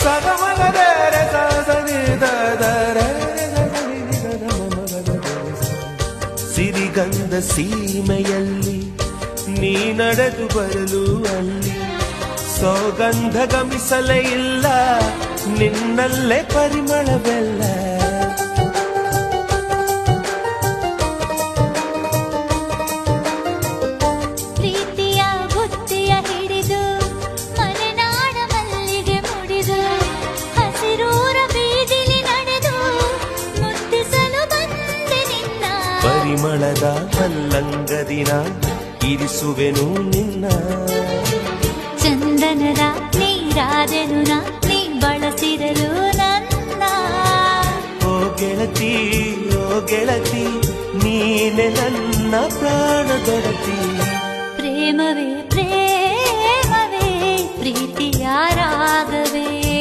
ಸಗಮಗರೆ ಸಿರಿಗಂಧ ಸೀಮೆಯಲ್ಲಿ ನೀ ನಡೆದು ಬರಲು ಅಲ್ಲಿ ಸೌಗಂಧ ಗಮಿಸಲೇ ಇಲ್ಲ ನಿನ್ನಲ್ಲೇ ಪರಿಮಳವೆಲ್ಲ ಪ್ರೀತಿಯ ಬುತ್ತಿಯ ಹಿಡಿದು ಮಲೆನಾಡ ಮಲ್ಲಿಗೆ ಮುಡಿದು ಹಸಿರೂರ ಬೀದಿಲಿ ನಡೆದು ಮುತ್ತಿಸಲು ಬಂದೆ ನಿನ್ನ ಪರಿಮಳದ ಮಲ್ಲಂಗದಿನ ಇರಿಸುವೆನು ನಿನ್ನ ಚಂದನದ ನೀರಾದೆನು ನೀ ಬಳಸಿರಲು ನನ್ನ ಓ ಗೆಳತಿ ನೀನೆ ನನ್ನ ಪ್ರಾಣದೊಡತಿ ಪ್ರೇಮವೇ ಪ್ರೇಮ